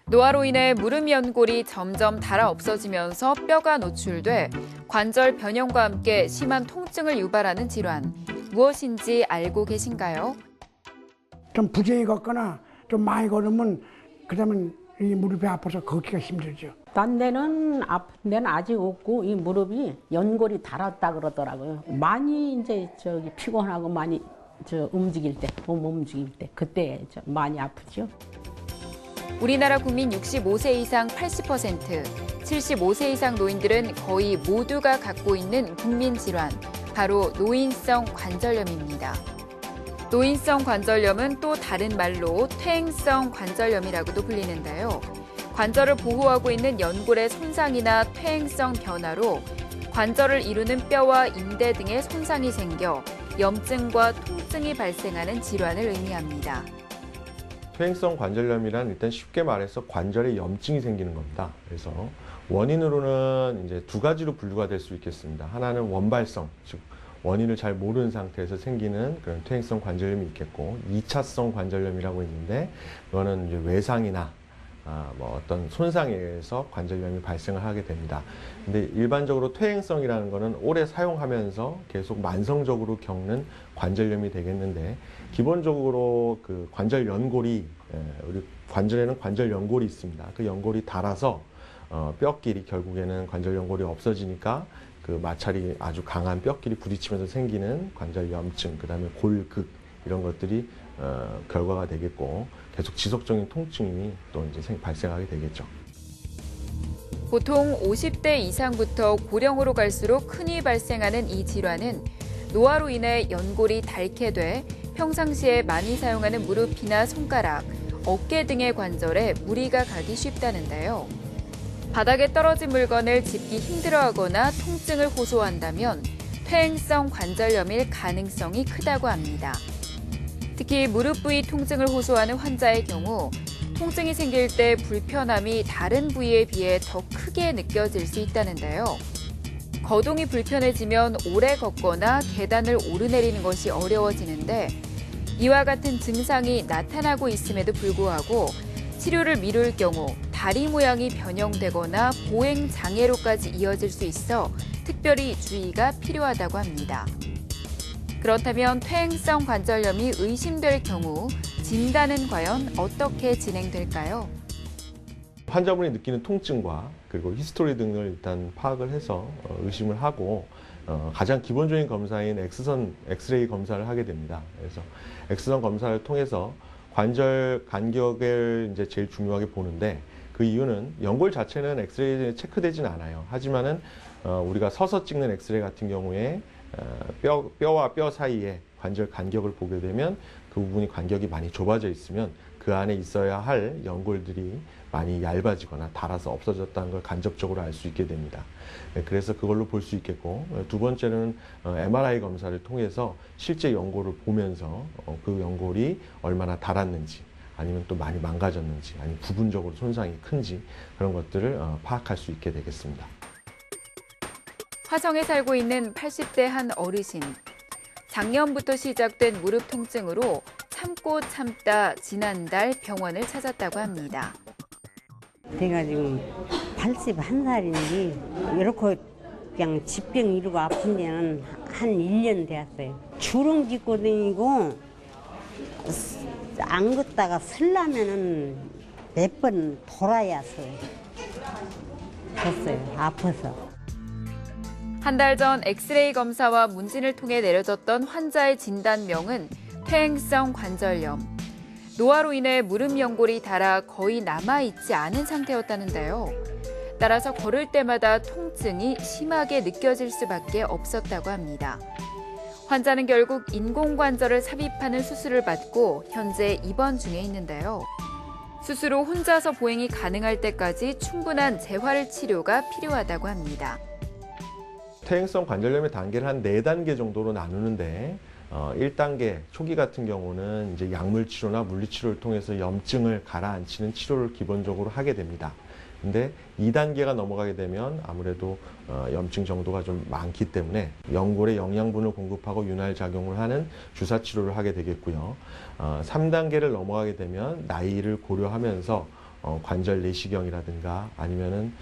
노화로 인해 무릎 연골이 점점 닳아 없어지면서 뼈가 노출돼 관절 변형과 함께 심한 통증을 유발하는 질환. 무엇인지 알고 계신가요? 좀 부재히 걷거나 좀 많이 걸으면 그다음에 이 무릎이 아파서 걷기가 힘들죠. 딴 데는 아픈 데는 아직 없고 이 무릎이 연골이 닳았다 그러더라고요. 많이 이제 저기 피곤하고 많이 움직일 때, 몸 움직일 때 그때 많이 아프죠. 우리나라 국민 65세 이상 80%, 75세 이상 노인들은 거의 모두가 갖고 있는 국민 질환, 바로 노인성 관절염입니다. 노인성 관절염은 또 다른 말로 퇴행성 관절염이라고도 불리는데요. 관절을 보호하고 있는 연골의 손상이나 퇴행성 변화로 관절을 이루는 뼈와 인대 등의 손상이 생겨 염증과 통증이 발생하는 질환을 의미합니다. 퇴행성 관절염이란 일단 쉽게 말해서 관절에 염증이 생기는 겁니다. 그래서 원인으로는 이제 두 가지로 분류가 될 수 있겠습니다. 하나는 원발성, 즉 원인을 잘 모르는 상태에서 생기는 그런 퇴행성 관절염이 있겠고, 2차성 관절염이라고 있는데, 그거는 이제 외상이나 어떤 손상에 의해서 관절염이 발생을 하게 됩니다. 근데 일반적으로 퇴행성이라는 거는 오래 사용하면서 계속 만성적으로 겪는 관절염이 되겠는데, 기본적으로 그 관절 연골이, 우리 관절에는 관절 연골이 있습니다. 그 연골이 닳아서 뼈끼리 결국에는 관절 연골이 없어지니까 그 마찰이 아주 강한 뼈끼리 부딪히면서 생기는 관절 염증, 그 다음에 골극 이런 것들이 결과가 되겠고, 계속 지속적인 통증이 또 이제 발생하게 되겠죠. 보통 50대 이상부터 고령으로 갈수록 흔히 발생하는 이 질환은 노화로 인해 연골이 닳게 돼 평상시에 많이 사용하는 무릎이나 손가락, 어깨 등의 관절에 무리가 가기 쉽다는데요. 바닥에 떨어진 물건을 짚기 힘들어하거나 통증을 호소한다면 퇴행성 관절염일 가능성이 크다고 합니다. 특히 무릎 부위 통증을 호소하는 환자의 경우 통증이 생길 때 불편함이 다른 부위에 비해 더 크게 느껴질 수 있다는데요. 거동이 불편해지면 오래 걷거나 계단을 오르내리는 것이 어려워지는데, 이와 같은 증상이 나타나고 있음에도 불구하고 치료를 미룰 경우 다리 모양이 변형되거나 보행 장애로까지 이어질 수 있어 특별히 주의가 필요하다고 합니다. 그렇다면 퇴행성 관절염이 의심될 경우 진단은 과연 어떻게 진행될까요? 환자분이 느끼는 통증과 그리고 히스토리 등을 일단 파악을 해서 의심을 하고, 가장 기본적인 검사인 엑스레이 검사를 하게 됩니다. 그래서 엑스선 검사를 통해서 관절 간격을 이제 제일 중요하게 보는데, 그 이유는 연골 자체는 엑스레이에 체크되진 않아요. 하지만은 우리가 서서 찍는 엑스레이 같은 경우에 뼈와 뼈 사이에 관절 간격을 보게 되면 그 부분이 간격이 많이 좁아져 있으면 그 안에 있어야 할 연골들이 많이 얇아지거나 닳아서 없어졌다는 걸 간접적으로 알 수 있게 됩니다. 그래서 그걸로 볼 수 있겠고, 두 번째는 MRI 검사를 통해서 실제 연골을 보면서 그 연골이 얼마나 닳았는지, 아니면 또 많이 망가졌는지, 아니면 부분적으로 손상이 큰지 그런 것들을 파악할 수 있게 되겠습니다. 화성에 살고 있는 80대 한 어르신. 작년부터 시작된 무릎 통증으로 참고 참다 지난달 병원을 찾았다고 합니다. 내가 지금 81살인데 이렇게 그냥疾병 이루고 아픈 지는 한 1년 되었어요. 주름 짚고 다니고 안 걷다가 쓰려면은 몇 번 돌아야 됐어요. 아파서. 한 달 전 엑스레이 검사와 문진을 통해 내려졌던 환자의 진단명은 퇴행성 관절염. 노화로 인해 무릎 연골이 닳아 거의 남아있지 않은 상태였다는데요. 따라서 걸을 때마다 통증이 심하게 느껴질 수밖에 없었다고 합니다. 환자는 결국 인공관절을 삽입하는 수술을 받고 현재 입원 중에 있는데요. 수술 후 혼자서 보행이 가능할 때까지 충분한 재활 치료가 필요하다고 합니다. 퇴행성 관절염의 단계를 한 4단계 정도로 나누는데, 1단계 초기 같은 경우는 이제 약물 치료나 물리 치료를 통해서 염증을 가라앉히는 치료를 기본적으로 하게 됩니다. 근데 2단계가 넘어가게 되면 아무래도 염증 정도가 좀 많기 때문에 연골에 영양분을 공급하고 윤활 작용을 하는 주사 치료를 하게 되겠고요. 3단계를 넘어가게 되면 나이를 고려하면서 관절 내시경이라든가 아니면은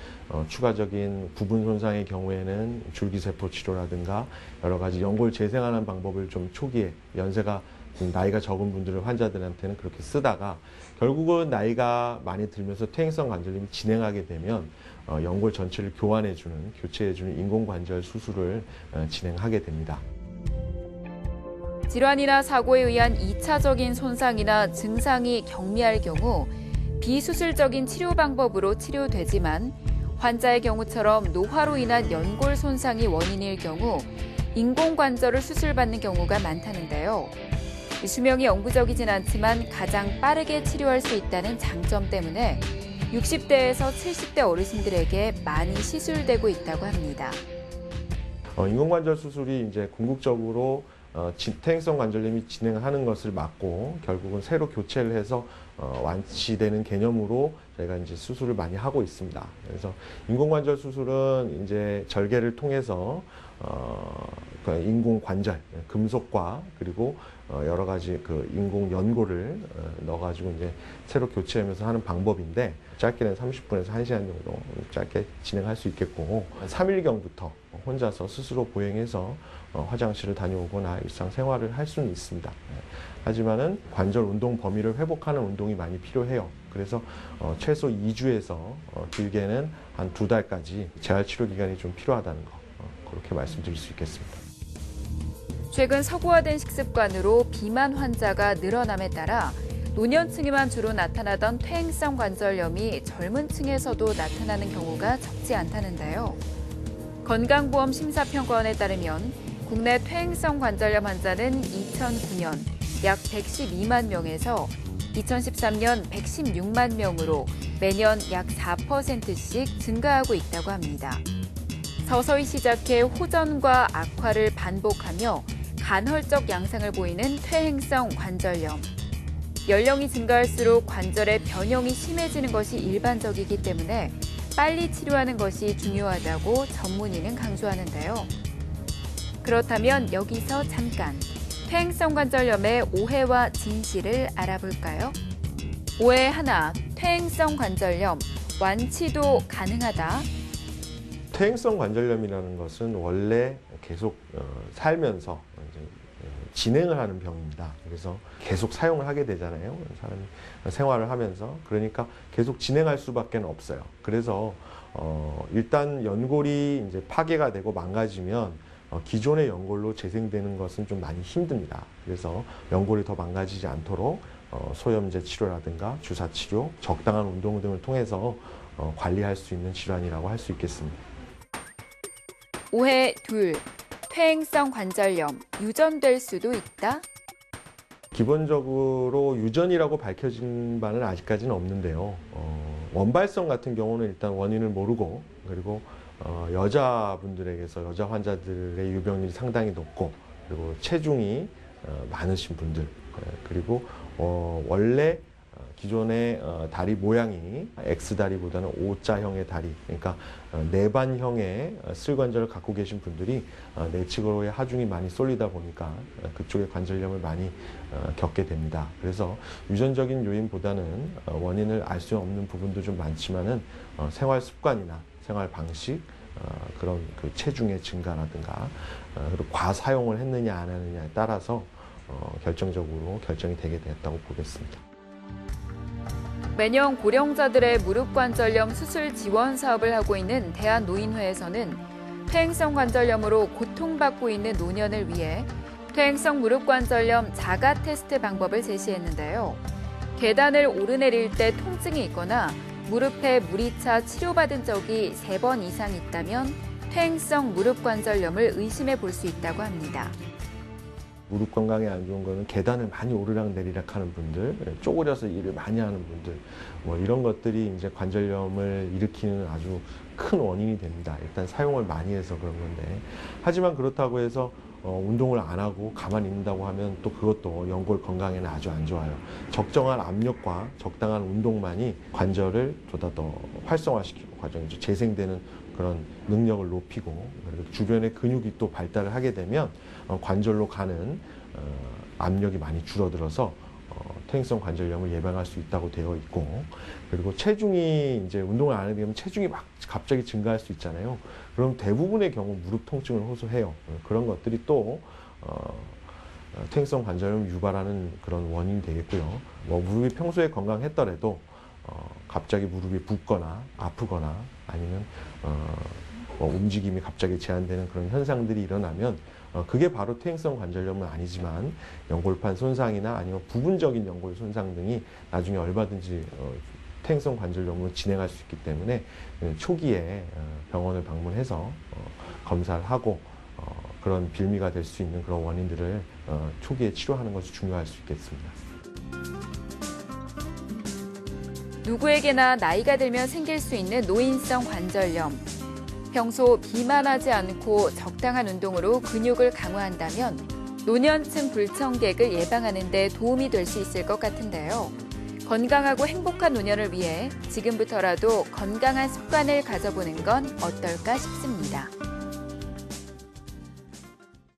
추가적인 부분 손상의 경우에는 줄기세포 치료라든가 여러 가지 연골 재생하는 방법을 좀 초기에 연세가 나이가 적은 분들을 환자들한테는 그렇게 쓰다가 결국은 나이가 많이 들면서 퇴행성 관절염이 진행하게 되면 연골 전체를 교환해주는, 교체해주는 인공관절 수술을 진행하게 됩니다. 질환이나 사고에 의한 2차적인 손상이나 증상이 경미할 경우 비수술적인 치료 방법으로 치료되지만 환자의 경우처럼 노화로 인한 연골 손상이 원인일 경우 인공관절을 수술받는 경우가 많다는데요. 수명이 영구적이진 않지만 가장 빠르게 치료할 수 있다는 장점 때문에 60대에서 70대 어르신들에게 많이 시술되고 있다고 합니다. 인공관절 수술이 이제 궁극적으로 퇴행성 관절염이 진행하는 것을 막고 결국은 새로 교체를 해서 완치되는 개념으로 저희가 이제 수술을 많이 하고 있습니다. 그래서 인공관절 수술은 이제 절개를 통해서 인공관절, 금속과 그리고 여러 가지 그 인공 연골을 넣어가지고 이제 새로 교체하면서 하는 방법인데 짧게는 30분에서 1시간 정도 짧게 진행할 수 있겠고 3일경부터 혼자서 스스로 보행해서 화장실을 다녀오거나 일상생활을 할 수는 있습니다. 하지만은 관절 운동 범위를 회복하는 운동이 많이 필요해요. 그래서 최소 2주에서 길게는 한 2달까지 재활치료 기간이 좀 필요하다는 거 그렇게 말씀드릴 수 있겠습니다. 최근 서구화된 식습관으로 비만 환자가 늘어남에 따라 노년층에만 주로 나타나던 퇴행성 관절염이 젊은 층에서도 나타나는 경우가 적지 않다는데요. 건강보험 심사평가원에 따르면 국내 퇴행성 관절염 환자는 2009년 약 112만 명에서 2013년 116만 명으로 매년 약 4%씩 증가하고 있다고 합니다. 서서히 시작해 호전과 악화를 반복하며 간헐적 양상을 보이는 퇴행성 관절염. 연령이 증가할수록 관절의 변형이 심해지는 것이 일반적이기 때문에 빨리 치료하는 것이 중요하다고 전문의는 강조하는데요. 그렇다면 여기서 잠깐 퇴행성 관절염의 오해와 진실을 알아볼까요? 오해 하나, 퇴행성 관절염, 완치도 가능하다. 퇴행성 관절염이라는 것은 원래 계속 살면서 이제 진행을 하는 병입니다. 그래서 계속 사용을 하게 되잖아요. 사람이 생활을 하면서. 그러니까 계속 진행할 수밖에 없어요. 그래서 일단 연골이 이제 파괴가 되고 망가지면 기존의 연골로 재생되는 것은 좀 많이 힘듭니다. 그래서 연골이 더 망가지지 않도록 소염제 치료라든가 주사 치료, 적당한 운동 등을 통해서 관리할 수 있는 질환이라고 할 수 있겠습니다. 오해 둘, 퇴행성 관절염 유전될 수도 있다? 기본적으로 유전이라고 밝혀진 바는 아직까지는 없는데요. 원발성 같은 경우는 일단 원인을 모르고 그리고 여자분들에게서 여자 환자들의 유병률이 상당히 높고 그리고 체중이 많으신 분들 그리고 원래 기존의 다리 모양이 X다리보다는 O자형의 다리, 그러니까 내반형의 슬관절을 갖고 계신 분들이 내측으로의 하중이 많이 쏠리다 보니까 그쪽의 관절염을 많이 겪게 됩니다. 그래서 유전적인 요인보다는 원인을 알 수 없는 부분도 좀 많지만은 생활 습관이나 생활 방식, 그런 그 체중의 증가라든가 그리고 과사용을 했느냐 안 했느냐에 따라서 결정적으로 결정이 되게 됐다고 보겠습니다. 매년 고령자들의 무릎 관절염 수술 지원 사업을 하고 있는 대한노인회에서는 퇴행성 관절염으로 고통받고 있는 노년을 위해 퇴행성 무릎 관절염 자가 테스트 방법을 제시했는데요. 계단을 오르내릴 때 통증이 있거나 무릎에 물이 차 치료받은 적이 3번 이상 있다면 퇴행성 무릎 관절염을 의심해 볼 수 있다고 합니다. 무릎 건강에 안 좋은 거는 계단을 많이 오르락 내리락 하는 분들, 쪼그려서 일을 많이 하는 분들, 뭐 이런 것들이 이제 관절염을 일으키는 아주 큰 원인이 됩니다. 일단 사용을 많이 해서 그런 건데. 하지만 그렇다고 해서 운동을 안 하고 가만히 있는다고 하면 또 그것도 연골 건강에는 아주 안 좋아요. 적정한 압력과 적당한 운동만이 관절을 보다 더 활성화시키고 과정에서 재생되는 그런 능력을 높이고 그리고 주변의 근육이 또 발달을 하게 되면 관절로 가는 압력이 많이 줄어들어서 퇴행성 관절염을 예방할 수 있다고 되어 있고, 그리고 체중이 이제 운동을 안 하게 되면 체중이 막 갑자기 증가할 수 있잖아요. 그럼 대부분의 경우 무릎 통증을 호소해요. 그런 것들이 또 퇴행성 관절염을 유발하는 그런 원인이 되겠고요. 뭐 무릎이 평소에 건강했더라도 갑자기 무릎이 붓거나 아프거나 아니면 뭐 움직임이 갑자기 제한되는 그런 현상들이 일어나면 그게 바로 퇴행성 관절염은 아니지만 연골판 손상이나 아니면 부분적인 연골 손상 등이 나중에 얼마든지 퇴행성 관절염으로 진행할 수 있기 때문에 초기에 병원을 방문해서 검사를 하고 그런 빌미가 될 수 있는 그런 원인들을 초기에 치료하는 것이 중요할 수 있겠습니다. 누구에게나 나이가 들면 생길 수 있는 노인성 관절염. 평소 비만하지 않고 적당한 운동으로 근육을 강화한다면 노년층 불청객을 예방하는 데 도움이 될 수 있을 것 같은데요. 건강하고 행복한 노년을 위해 지금부터라도 건강한 습관을 가져보는 건 어떨까 싶습니다.